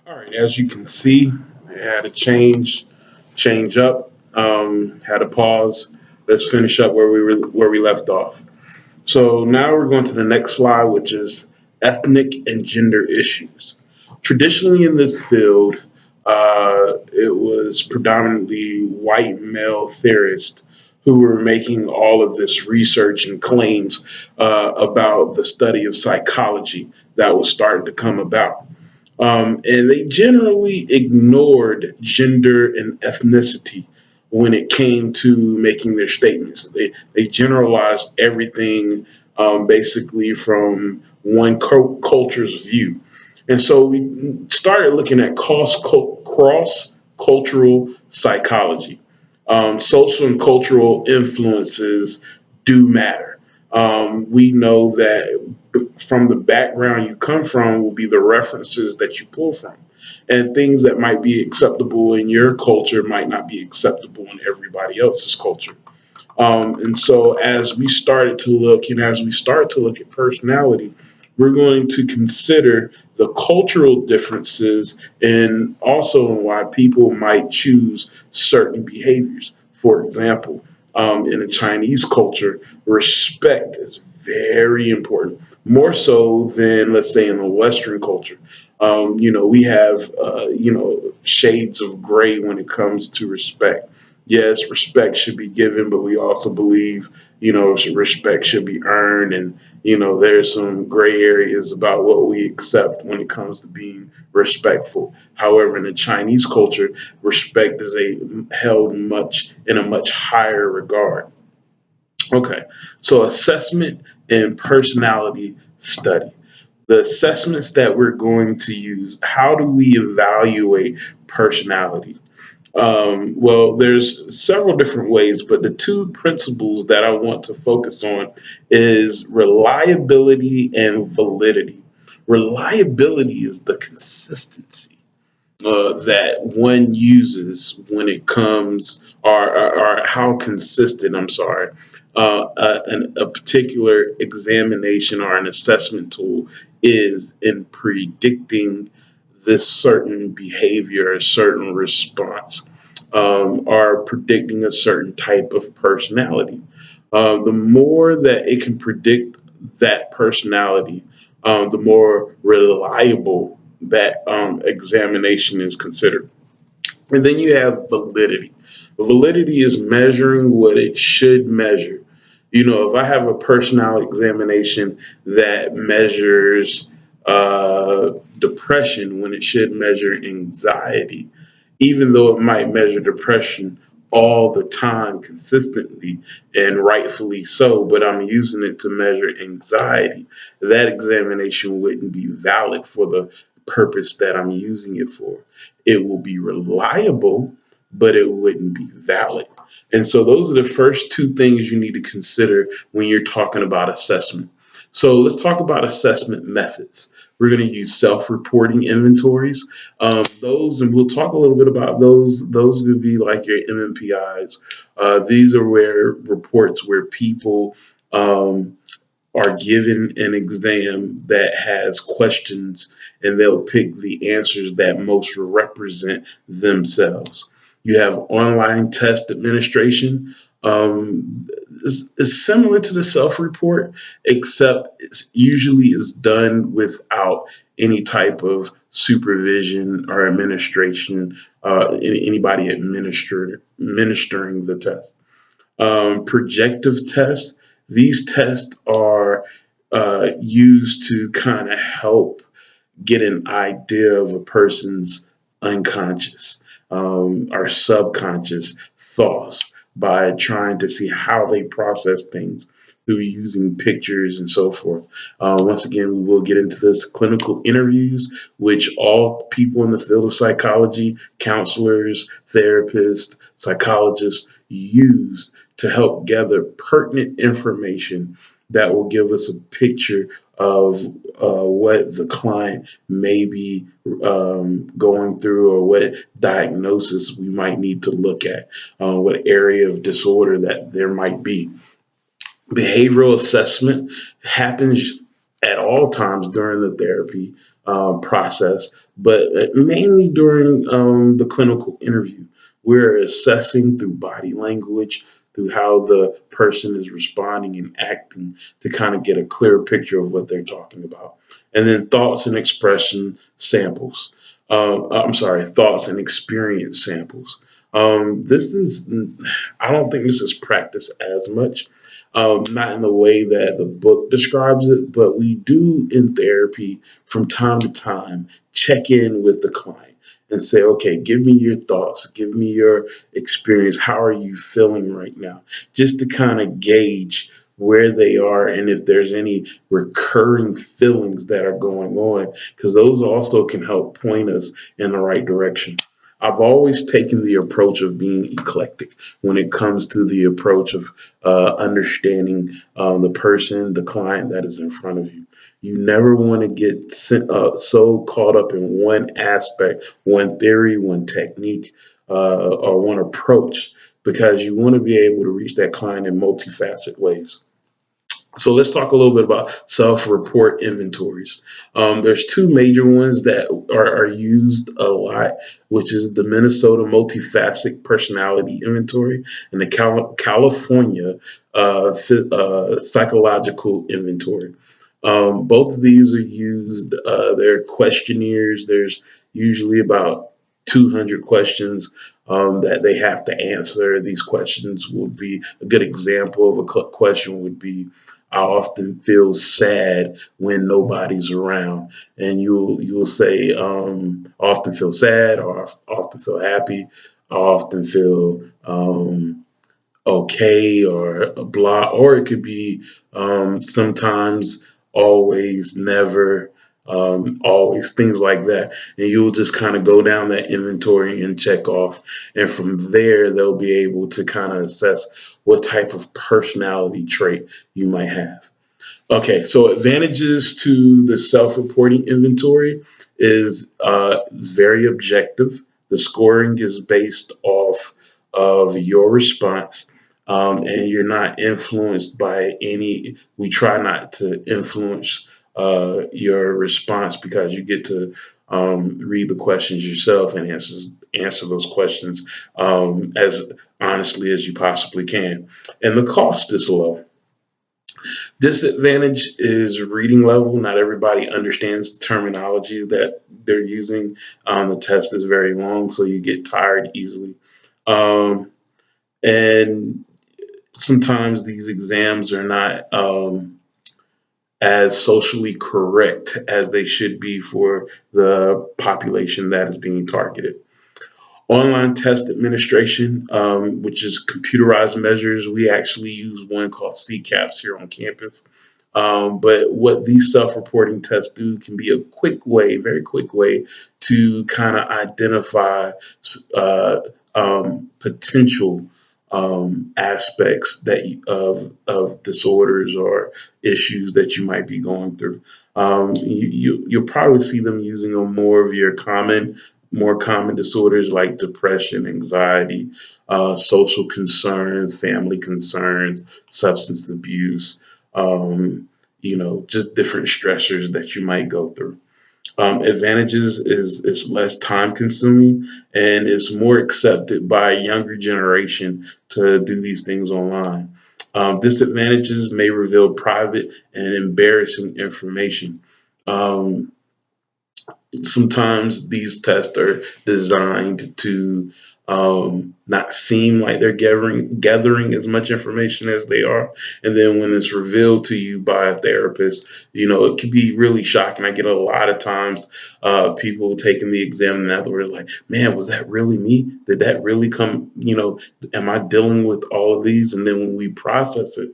All right, as you can see, I had a change up, had a pause. Let's finish up where we left off. So now we're going to the next slide, which is ethnic and gender issues. Traditionally, in this field, it was predominantly white male theorists who were making all of this research and claims about the study of psychology that was starting to come about. And they generally ignored gender and ethnicity when it came to making their statements. They generalized everything basically from one culture's view. And so we started looking at cross cultural psychology. Social and cultural influences do matter. We know that from the background you come from will be the references that you pull from. And things that might be acceptable in your culture might not be acceptable in everybody else's culture. And so as we started to look and as we start to look at personality, we're going to consider the cultural differences and also why people might choose certain behaviors. For example, in a Chinese culture, respect is very important, more so than, let's say, in a Western culture. We have, shades of gray when it comes to respect. Yes, respect should be given, but we also believe, respect should be earned. And, there's some gray areas about what we accept when it comes to being respectful. However, in the Chinese culture, respect is held much in a much higher regard. Okay, so assessment and personality study. The assessments that we're going to use, how do we evaluate personality? Well, there's several different ways, but the two principles that I want to focus on is reliability and validity. Reliability is the consistency that one uses when it comes, or how consistent, I'm sorry, a particular examination or an assessment tool is in predicting this certain behavior, a certain response, or predicting a certain type of personality. The more that it can predict that personality, the more reliable that examination is considered. And then you have validity. Validity is measuring what it should measure. If I have a personality examination that measures depression when it should measure anxiety, even though it might measure depression all the time consistently and rightfully so, but I'm using it to measure anxiety, that examination wouldn't be valid for the purpose that I'm using it for. It will be reliable, but it wouldn't be valid. And so those are the first two things you need to consider when you're talking about assessment. So let's talk about assessment methods. We're going to use self-reporting inventories. Those, and we'll talk a little bit about those. Those would be like your MMPIs. These are where reports where people are given an exam that has questions and they'll pick the answers that most represent themselves. You have online test administration. It's similar to the self-report, except it's usually is done without any type of supervision or administration, anybody administering the test. Projective tests. These tests are used to kind of help get an idea of a person's unconscious or subconscious thoughts by trying to see how they process things through using pictures and so forth. Once again, we will get into this clinical interviews, which all people in the field of psychology, counselors, therapists, psychologists use to help gather pertinent information that will give us a picture of what the client may be going through or what diagnosis we might need to look at, what area of disorder that there might be. Behavioral assessment happens at all times during the therapy process, but mainly during the clinical interview. We're assessing through body language, through how the person is responding and acting to kind of get a clearer picture of what they're talking about. And then thoughts and expression samples. I'm sorry, thoughts and experience samples. This is, I don't think this is practiced as much, not in the way that the book describes it, but we do in therapy from time to time check in with the client and say, okay, give me your thoughts, give me your experience. How are you feeling right now? Just to kind of gauge where they are and if there's any recurring feelings that are going on, because those also can help point us in the right direction. I've always taken the approach of being eclectic when it comes to the approach of understanding the person, the client that is in front of you. You never want to get so caught up in one aspect, one theory, one technique, or one approach, because you want to be able to reach that client in multifaceted ways. So let's talk a little bit about self-report inventories. There's two major ones that are used a lot, which is the Minnesota Multifaceted Personality Inventory and the California Psychological Inventory. Both of these are used. They're questionnaires. There's usually about 200 questions that they have to answer. These questions would be a good example of a question would be, I often feel sad when nobody's around, and you'll say, I often feel sad, or I often feel happy, I often feel okay, or blah, or it could be sometimes, always, never, always, things like that. And you'll just kind of go down that inventory and check off. And from there, they'll be able to kind of assess what type of personality trait you might have. Okay, so advantages to the self-reporting inventory is very objective. The scoring is based off of your response, and you're not influenced by any. We try not to influence your response because you get to read the questions yourself and answer those questions as honestly as you possibly can. And the cost is low. Disadvantage is reading level. Not everybody understands the terminology that they're using. The test is very long, so you get tired easily. Um, and sometimes these exams are not as socially correct as they should be for the population that is being targeted. Online test administration, which is computerized measures. We actually use one called CCAPS here on campus. But what these self-reporting tests do can be a quick way, very quick way to kind of identify potential aspects of disorders or issues that you might be going through. You'll probably see them using on more common disorders like depression, anxiety, social concerns, family concerns, substance abuse, just different stressors that you might go through. Advantages is it's less time consuming and it's more accepted by a younger generation to do these things online. Disadvantages may reveal private and embarrassing information. Um, Sometimes these tests are designed to not seem like they're gathering as much information as they are. And then when it's revealed to you by a therapist, it can be really shocking. I get a lot of times people taking the exam and afterwards like, man, was that really me? Did that really come? Am I dealing with all of these? And then when we process it,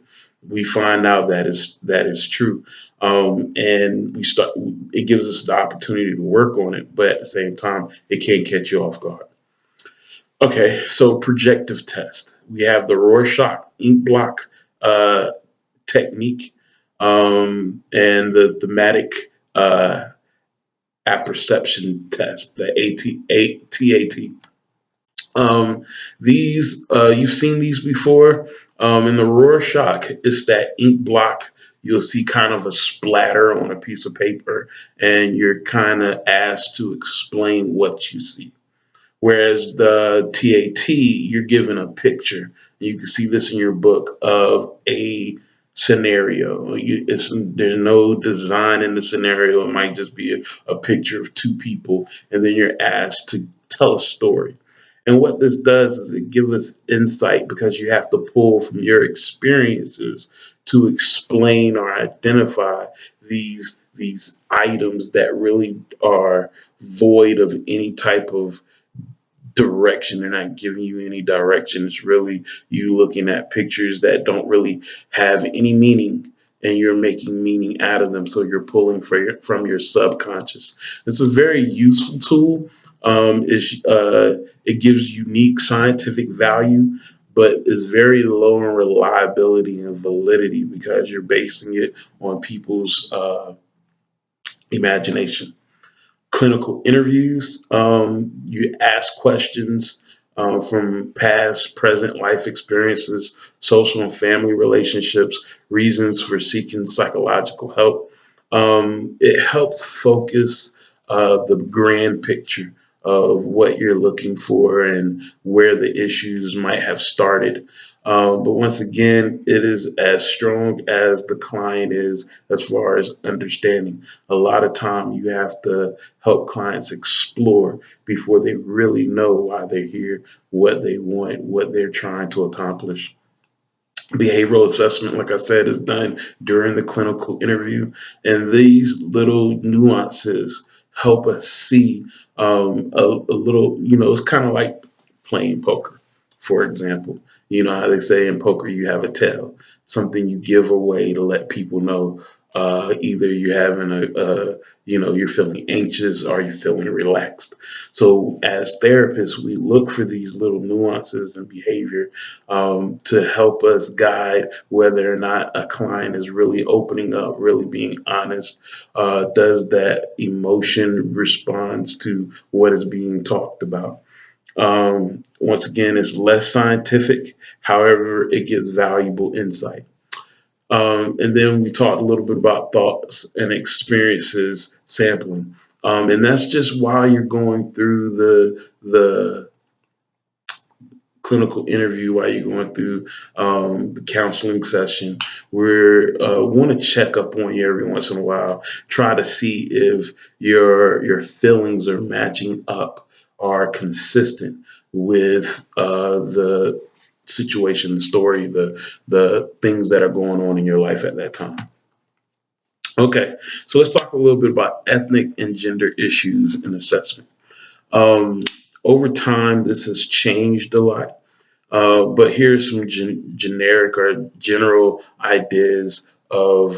we find out that is true. And it gives us the opportunity to work on it, but at the same time, it can't catch you off guard. Okay, so projective test. We have the Rorschach ink blot uh, technique and the thematic uh, apperception test, the TAT. These you've seen these before. In the Rorschach, it's that ink block. you'll see kind of a splatter on a piece of paper, and you're kind of asked to explain what you see. Whereas the TAT, you're given a picture. You can see this in your book of a scenario. There's no design in the scenario. It might just be a picture of two people, and then you're asked to tell a story. And what this does is it gives us insight because you have to pull from your experiences to explain or identify these items that really are void of any type of direction. They're not giving you any direction. It's really you looking at pictures that don't really have any meaning, and you're making meaning out of them. So you're pulling from your subconscious. It's a very useful tool. It gives unique scientific value, but is very low in reliability and validity because you're basing it on people's imagination. Clinical interviews. You ask questions from past, present life experiences, social and family relationships, reasons for seeking psychological help. It helps focus the grand picture of what you're looking for and where the issues might have started. But once again, it is as strong as the client is as far as understanding. A lot of time you have to help clients explore before they really know why they're here, what they want, what they're trying to accomplish. Behavioral assessment, like I said, is done during the clinical interview, and these little nuances help us see a little, it's kind of like playing poker, for example. You know how they say in poker you have a tell, something you give away to let people know either you're having you're feeling anxious or you're feeling relaxed. So as therapists, we look for these little nuances and behavior to help us guide whether or not a client is really opening up, really being honest. Does that emotion responds to what is being talked about? Once again, it's less scientific. However, it gives valuable insight. And then we talked a little bit about thoughts and experiences sampling. And that's just while you're going through the clinical interview, while you're going through the counseling session. We want to check up on you every once in a while, try to see if your feelings are matching up, are consistent with the situation, the story, the things that are going on in your life at that time. Okay, so let's talk a little bit about ethnic and gender issues in assessment. Um, Over time, this has changed a lot. But here's some generic or general ideas of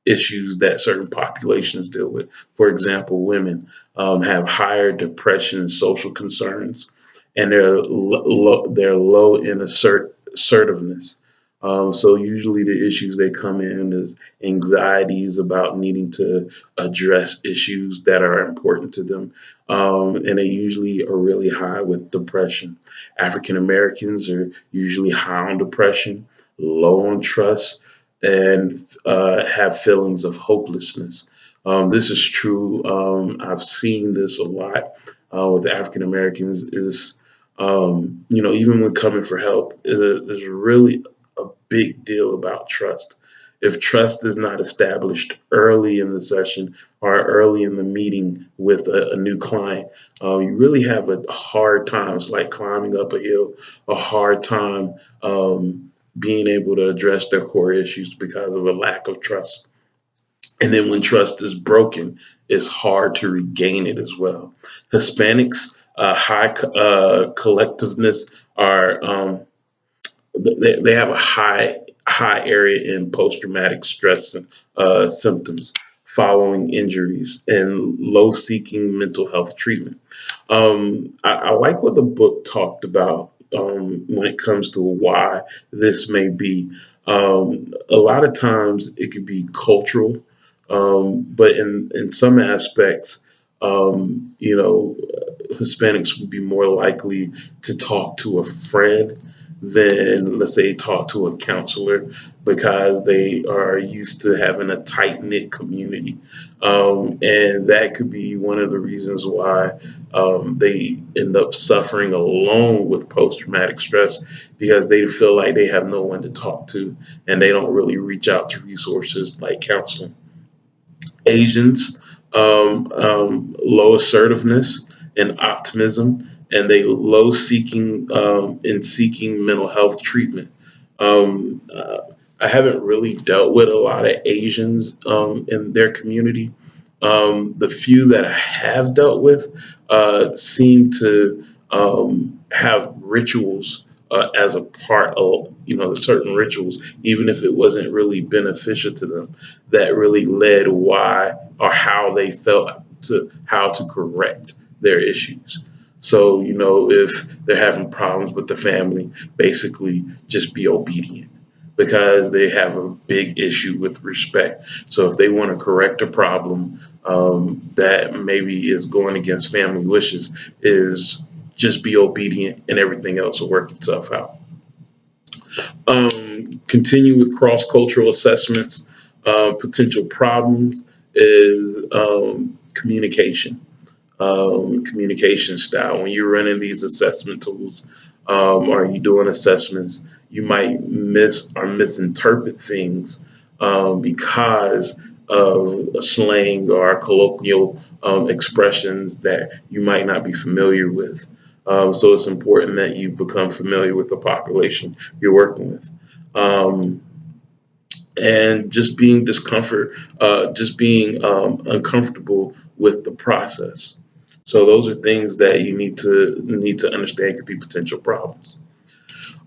issues that certain populations deal with. For example, women have higher depression and social concerns, and they're low in assertiveness. So usually the issues they come in is anxieties about needing to address issues that are important to them, and they usually are really high with depression. African Americans are usually high on depression, low on trust, and have feelings of hopelessness. This is true. I've seen this a lot with African Americans. Is even when coming for help, there's really a big deal about trust. If trust is not established early in the session or early in the meeting with a new client, you really have a hard time. It's like climbing up a hill, a hard time being able to address their core issues because of a lack of trust. And then when trust is broken, it's hard to regain it as well. Hispanics, high collectiveness are they have a high area in post traumatic stress symptoms following injuries and low seeking mental health treatment. I like what the book talked about when it comes to why this may be. A lot of times it could be cultural, but in some aspects, Hispanics would be more likely to talk to a friend than, let's say, talk to a counselor because they are used to having a tight knit community. And that could be one of the reasons why they end up suffering alone with post traumatic stress because they feel like they have no one to talk to and they don't really reach out to resources like counseling. Asians, low assertiveness and optimism, and they low seeking in seeking mental health treatment. I haven't really dealt with a lot of Asians in their community. The few that I have dealt with seem to have rituals as a part of, certain rituals, even if it wasn't really beneficial to them, that really led why or how they felt to how to correct their issues. So, if they're having problems with the family, basically just be obedient because they have a big issue with respect. So if they want to correct a problem that maybe is going against family wishes, is just be obedient and everything else will work itself out. Continue with cross cultural assessments. Potential problems is communication, communication style. When you're running these assessment tools or you doing assessments, you might miss or misinterpret things because of a slang or colloquial expressions that you might not be familiar with. So it's important that you become familiar with the population you're working with. Um, and just being uncomfortable with the process. So those are things that you need to understand could be potential problems.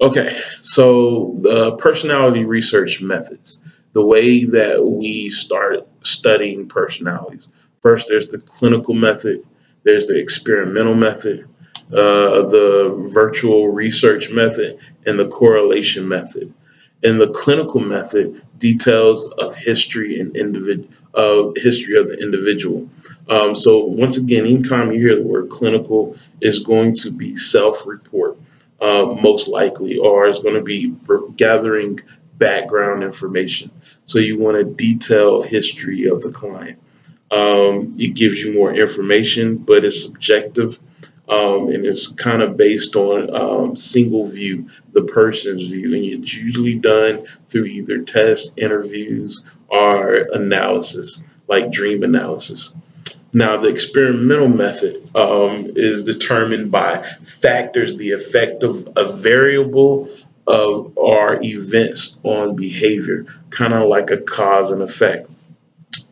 Okay, so the personality research methods, the way that we start studying personalities. First, there's the clinical method, there's the experimental method, the virtual research method, and the correlation method. In the clinical method, details of history and history of the individual. So once again, anytime you hear the word clinical, it's going to be self-report, most likely, or it's going to be gathering background information. So you want a detailed history of the client. It gives you more information, but it's subjective, and it's kind of based on single view, the person's view, and it's usually done through either tests, interviews, or analysis, like dream analysis. Now, the experimental method is determined by factors, the effect of a variable of or events on behavior, kind of like a cause and effect.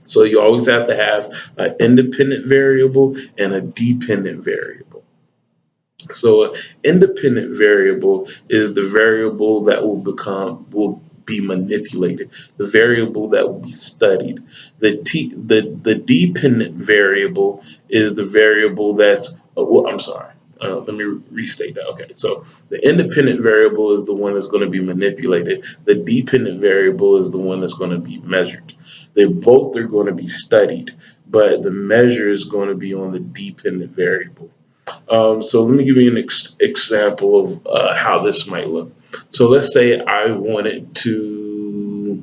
So you always have to have an independent variable and a dependent variable. So an independent variable is the variable that will be manipulated, the variable that will be studied. The dependent variable is the variable that's well, I'm sorry. Let me restate that. Okay, so the independent variable is the one that's going to be manipulated. The dependent variable is the one that's going to be measured. They both are going to be studied, but the measure is going to be on the dependent variable. So let me give you an example of how this might look. So let's say I wanted to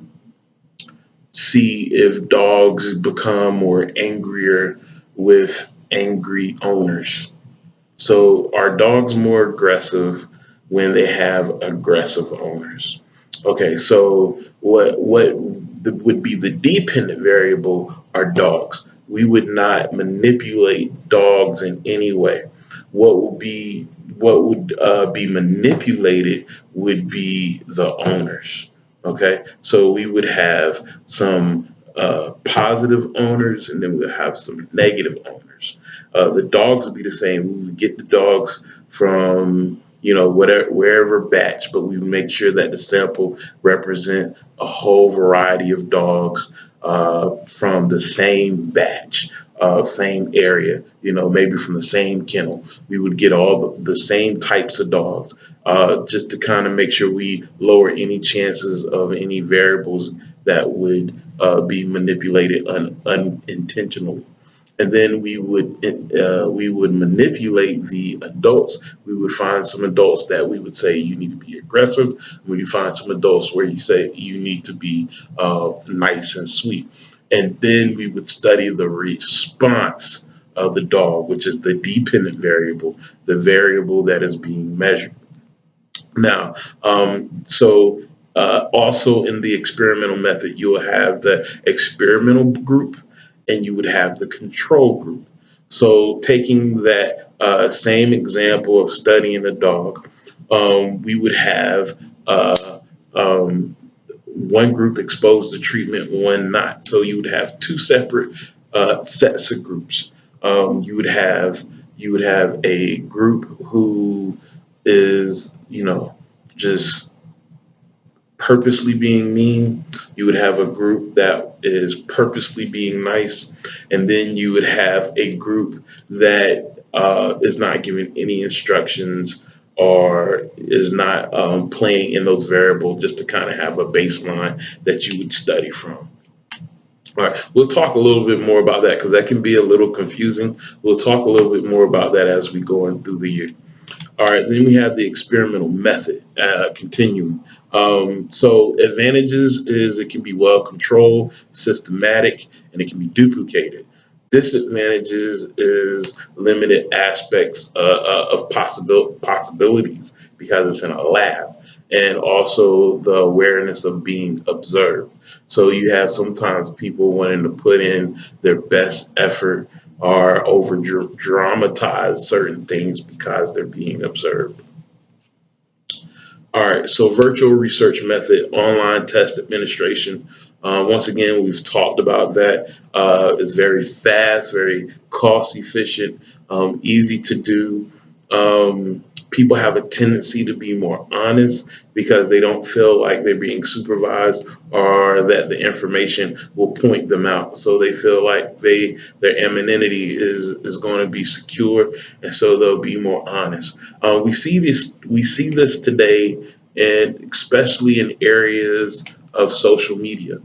see if dogs become more angrier with angry owners. So are dogs more aggressive when they have aggressive owners? Okay, so would be the dependent variable are dogs. We would not manipulate dogs in any way. What would be manipulated would be the owners. Okay, so we would have some positive owners, and then we would have some negative owners. The dogs would be the same. We would get the dogs from whatever wherever batch, but we would make sure that the sample represent a whole variety of dogs from the same batch, same area, maybe from the same kennel. We would get all the same types of dogs, just to kind of make sure we lower any chances of any variables that would be manipulated unintentionally. And then we would manipulate the adults. We would find some adults that we would say you need to be aggressive. When you find some adults where you say you need to be nice and sweet, and then we would study the response of the dog, which is the dependent variable, the variable that is being measured. Now, also in the experimental method, you will have the experimental group and you would have the control group. So, taking that same example of studying a dog, we would have um, one group exposed to treatment, one not. So, you would have two separate sets of groups. You would have a group who is, just purposely being mean. You would have a group that is purposely being nice, and then you would have a group that is not giving any instructions or is not playing in those variables, just to kind of have a baseline that you would study from. All right, we'll talk a little bit more about that because that can be a little confusing. We'll talk a little bit more about that as we go on through the year. All right, then we have the experimental method continuum. So advantages is it can be well controlled, systematic, and it can be duplicated. Disadvantages is limited aspects of possibilities because it's in a lab, and also the awareness of being observed. So you have sometimes people wanting to put in their best effort or over dramatize certain things because they're being observed. All right, so virtual research method, online test administration. Once again, we've talked about that. It's very fast, very cost efficient, easy to do. People have a tendency to be more honest because they don't feel like they're being supervised or that the information will point them out. So they feel like their anonymity is going to be secure, and so they'll be more honest. We see this today, and especially in areas of social media.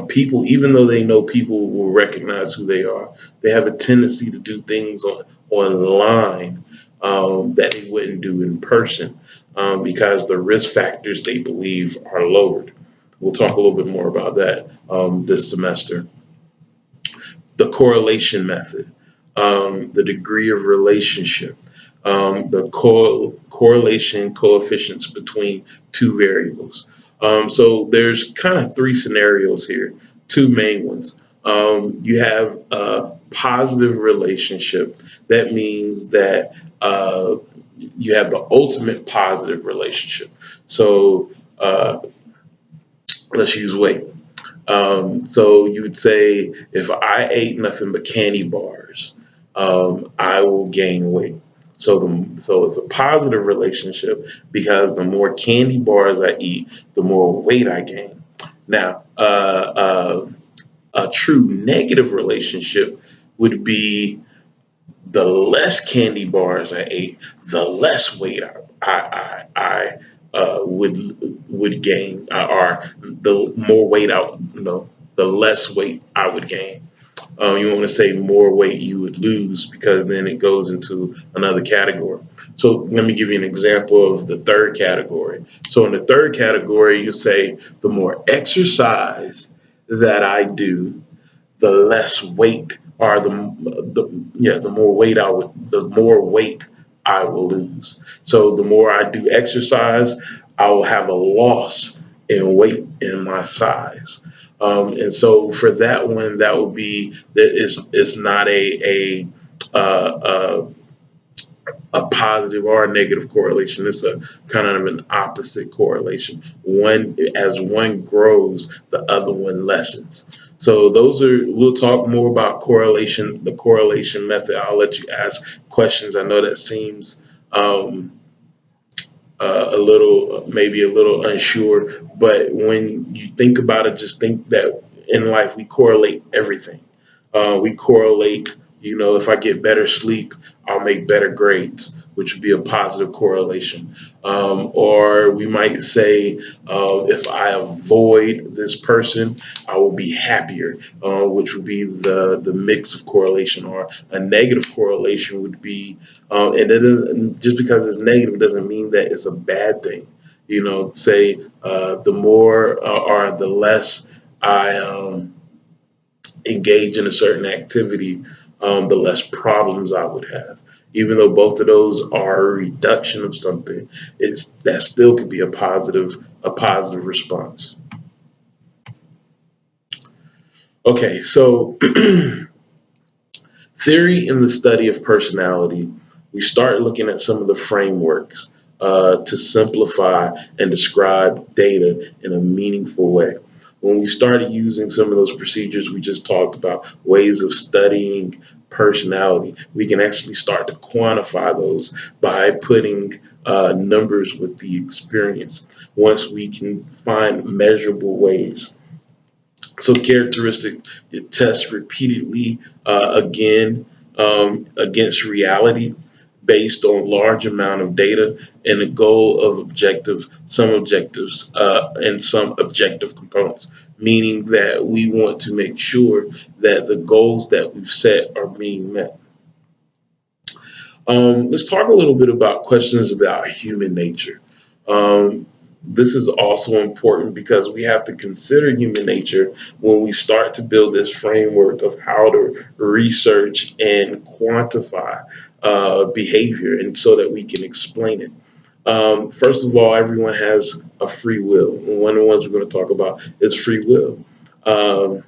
People, even though they know people will recognize who they are, they have a tendency to do things online that they wouldn't do in person because the risk factors they believe are lowered. We'll talk a little bit more about that this semester. The correlation method, the degree of relationship, the correlation coefficients between two variables. So there's kind of three scenarios here, two main ones. You have a positive relationship. That means that you have the ultimate positive relationship. So let's use weight. So you would say if I ate nothing but candy bars, I will gain weight. So it's a positive relationship because the more candy bars I eat, the more weight I gain. Now, a true negative relationship would be the less candy bars I ate, the less weight I would gain, or the more weight the less weight I would gain. You want to say more weight you would lose because then it goes into another category. So let me give you an example of the third category. So in the third category, you say the more exercise that I do, the less weight or the more weight I will lose. So the more I do exercise, I will have a loss in weight in my size. And so for that one, that would be that it's not a positive or a negative correlation. It's a kind of an opposite correlation. One, as one grows, the other one lessens. So we'll talk more about correlation, the correlation method. I'll let you ask questions. I know that seems maybe a little unsure, but when you think about it, just think that in life we correlate everything. We correlate If I get better sleep, I'll make better grades, which would be a positive correlation. Or we might say, if I avoid this person, I will be happier, which would be the mix of correlation. Or a negative correlation would be, just because it's negative doesn't mean that it's a bad thing. Say the more or the less I engage in a certain activity, the less problems I would have. Even though both of those are a reduction of something, that still could be a positive response. Okay, so theory in the study of personality, we start looking at some of the frameworks to simplify and describe data in a meaningful way. When we started using some of those procedures we just talked about, ways of studying personality, we can actually start to quantify those by putting numbers with the experience. Once we can find measurable ways, so characteristic tests repeatedly again against reality based on large amount of data and the goal of some objectives and some objective components, meaning that we want to make sure that the goals that we've set are being met. Let's talk a little bit about questions about human nature. Um, this is also important because we have to consider human nature when we start to build this framework of how to research and quantify behavior, and so that we can explain it. First of all, everyone has a free will. And one of the ones we're going to talk about is free will um,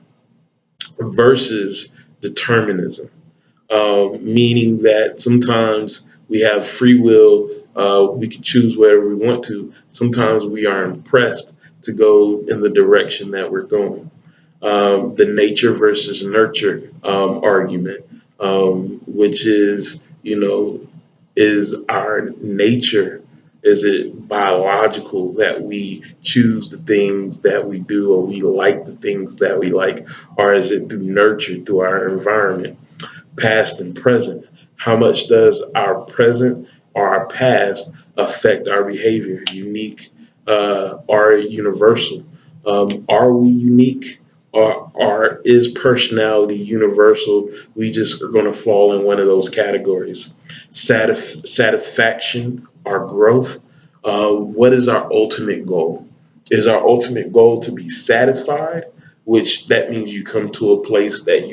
versus determinism, meaning that sometimes we have free will. We can choose whatever we want to. Sometimes we are impressed to go in the direction that we're going. The nature versus nurture argument, which is, is our nature, is it biological that we choose the things that we do, or we like the things that we like, or is it through nurture, through our environment? Past and present. How much does our present or our past affect our behavior? Unique or universal? Are we unique, or is personality universal? We just are going to fall in one of those categories. Satisfaction or growth? What is our ultimate goal? Is our ultimate goal to be satisfied, which that means you come to a place that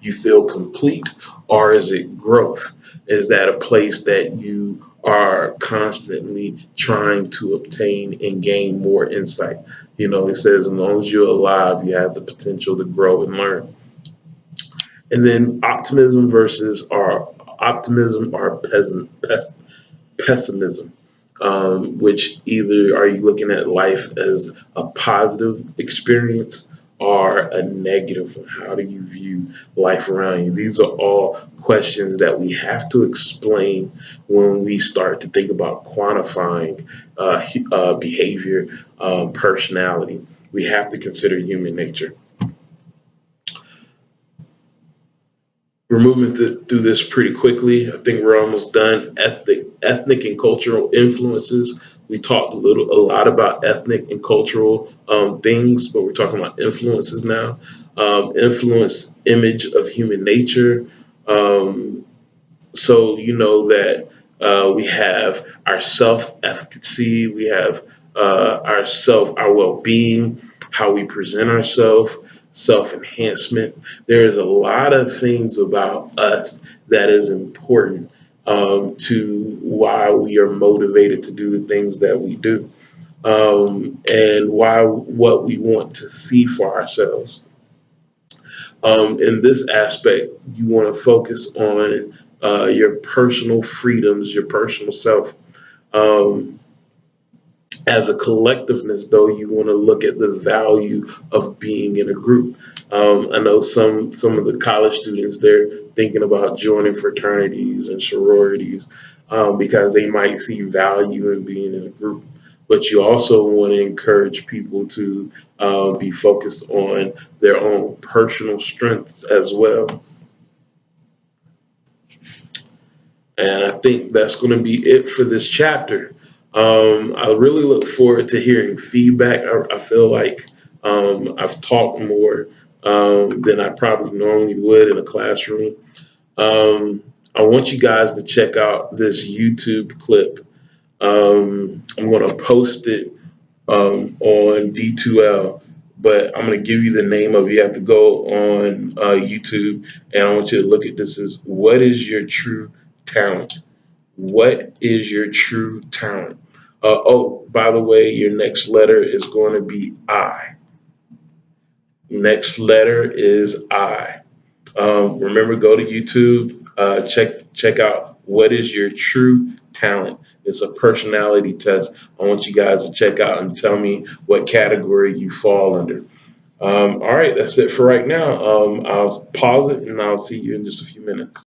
you feel complete, or is it growth? Is that a place that you are constantly trying to obtain and gain more insight? It says as long as you're alive, you have the potential to grow and learn. And then optimism or pessimism, which either are you looking at life as a positive experience or a negative one? How do you view life around you? These are all questions that we have to explain when we start to think about quantifying behavior, personality. We have to consider human nature. We're moving through this pretty quickly. I think we're almost done. Ethnic and cultural influences. We talked a lot about ethnic and cultural things, but we're talking about influences now. Influence, image of human nature. Um, so you know that we have our self-efficacy, we have our well-being, how we present ourselves, self-enhancement. There is a lot of things about us that is important to why we are motivated to do the things that we do, and what we want to see for ourselves. In this aspect, you want to focus on your personal freedoms, your personal self. Um, as a collectiveness, though, you want to look at the value of being in a group. I know some of the college students, they're thinking about joining fraternities and sororities because they might see value in being in a group. But you also want to encourage people to be focused on their own personal strengths as well. And I think that's going to be it for this chapter. I really look forward to hearing feedback. I feel like I've talked more than I probably normally would in a classroom. I want you guys to check out this YouTube clip. I'm going to post it on D2L, but I'm going to give you the name of it. You have to go on YouTube, and I want you to look at this as what is your true talent? What is your true talent? Oh, by the way, your next letter is going to be I. Next letter is I. Remember, go to YouTube, check out what is your true talent. It's a personality test. I want you guys to check out and tell me what category you fall under. All right, that's it for right now. I'll pause it and I'll see you in just a few minutes.